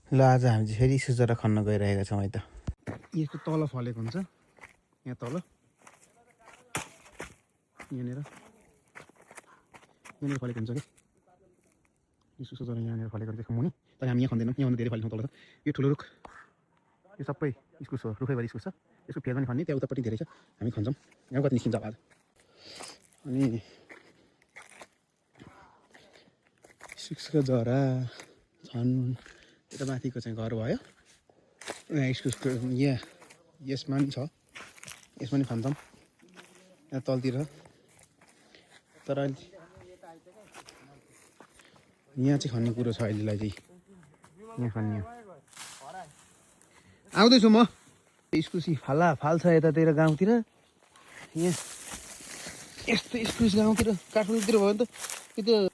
ल आज हामी चाहिँ फेरि इस्कुस जरा खन्न गइरहेका छौँ है त। यसको तल फलेको हुन्छ, यहाँ तल यहाँनिर फलेको हुन्छ क्या इस्कुसको जरा यहाँनिर फलेको हुन्छ मुनि। तर हामी यहाँ खन्दैनौँ, यहाँ धेरै फलेको तल छ। यो ठुलो रुख यो सबै इस्कुस हो, रुखैभरि इस्कुस छ। यसको फेद पनि खन्ने, त्यहाँ उतापट्टि धेरै छ, हामी खन्छौँ। यहाँ कति निस्किन्छ आज। अनि इस्कुसको जरा छन्। यता माथिको चाहिँ घर भयो। यहाँ इस्कुसको यहाँ यसमा पनि छ, यसमा पनि खन्छौँ यहाँ तलतिर। तर अहिले यहाँ चाहिँ खन्ने कुरो छ अहिलेलाई चाहिँ, यहाँ खन्ने आउँदैछु म। इस्कुस फाल छ यतातिर गाउँतिर। यहाँ यस्तो इस्कुस गाउँतिर काठमाडौँतिर भयो नि त त्यो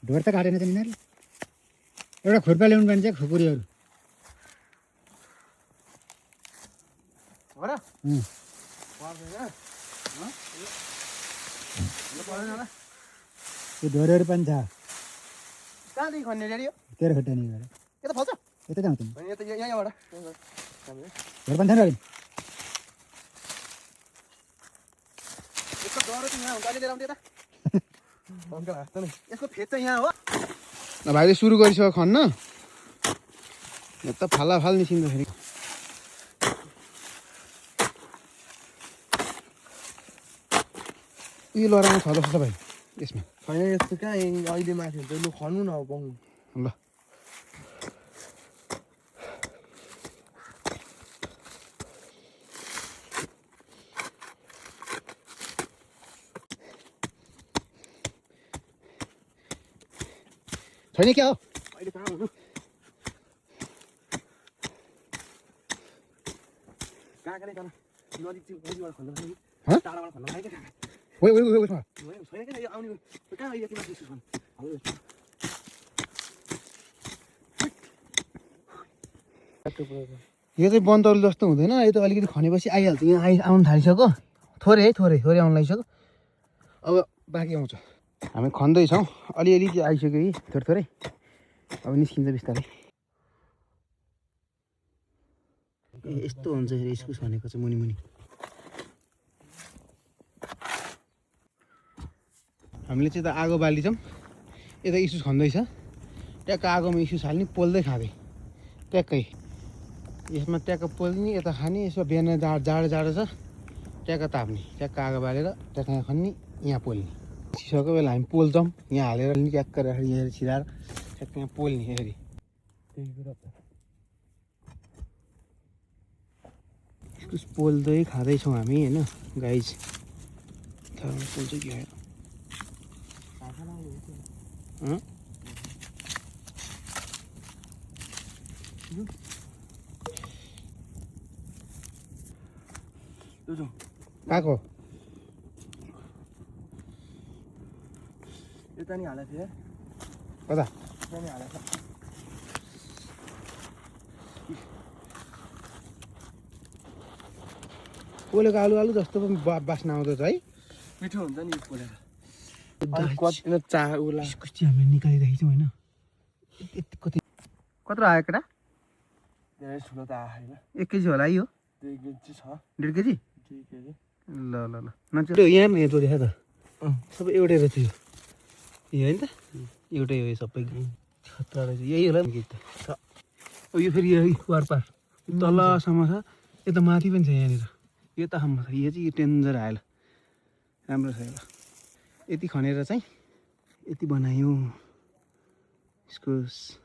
ढोर त काटेन त यिनीहरूले। एउटा खुर्पा ल्याउनु पर्ने चाहिँ खुकुरीहरू त्यो ढोरहरू पनि छ। कहाँदेखि खन्ने ड्याडी हो? तेरो खुट्टा नि गएर यता फल्छ? यता जाउँ त यता यहाँबाट ढोर पनि छैन। यसको डर चाहिँ यहाँ हुन्छ, अहिले लिएर आउँथ्यो यता। यसको फेद चाहिँ यहाँ हो। भाइले सुरु गरिसक्यो खन्न। यहाँ त फाल निस्किँदाखेरि यो लडाउनु छ जस्तो छ भाइ यसमा। छैन यस्तो कहाँ अहिले माथि हुन्छ। लु खन्नु न अब पाउनु ल छैन क्या हो अहिले कहाँ हुनु। कहाँ जान नजिकबाट खन्न टाढाबाट खन्न लाग्यो क्या। छैन क्या आउने कहाँ यति माथि इस्कुस खन्नु। यो चाहिँ बनतरुल जस्तो हुँदैन। यो त अलिकति खनेपछि आइहाल्छ। यहाँ आउनु थालिसक्यो, थोरै आउनु लागिसक्यो। अब बाँकी आउँछ। हामी खन्दैछौँ, अलिअलि चाहिँ आइसक्यो कि थोरै। अब निस्किन्छ बिस्तारै। यस्तो हुन्छ इस्कुस भनेको चाहिँ मुनि। हामीले चाहिँ त आगो बालिदिन्छौँ, यता इस्कुस खन्दैछ। ट्याक्क आगोमा इस्कुस हाल्ने, पोल्दै खाँदै ट्याक्कै यसमा ट्याक्क पोल्ने, यता खाने। यसो बिहान जाडो छ, ट्याक्क ताप्ने, ट्याक्क आगो बालेर ट्याक्क यहाँ खन्ने, यहाँ पोल्ने। सिसकेको बेला हामी पोल्छौँ, यहाँ हालेर ट्याक्क राखेर यहाँ छिराएर ट्याक्क यहाँ पोल्ने। यसरी इस्कुस पोल्दै खाँदैछौँ हामी होइन गाइज। थाहा पोल्छ कि होइन काको यता नि हालेको थिएँ। कता यता नि हालेको छ। पोलेको आलु जस्तो पनि बास्ना आउँदछ है। मिठो हुन्छ नि पोलेर। कति चाह उला इस्कुस चाहिँ हामीले निकालिरहेको छौँ होइन। कति कत्रो आयो केटा? धेरै ठुलो त आएन। 1 केजी होला है यो? 2 केजी छ। 1.5 केजी? 2 केजी। ल मान्छे यहाँ पनि हेर्दो देखा त। सबै एउटै रहेछ यो होइन त? एउटै हो यो सबै। खतरा रहेछ यही होला नि त। अब यो फेरि यो पार तलसम्म छ, यता माथि पनि छ यहाँनिर। यतासम्म छ। यो चाहिँ यो डेन्जर आयो। राम्रो छ यो। यति खनेर चाहिँ यति बनायो इस्कुस।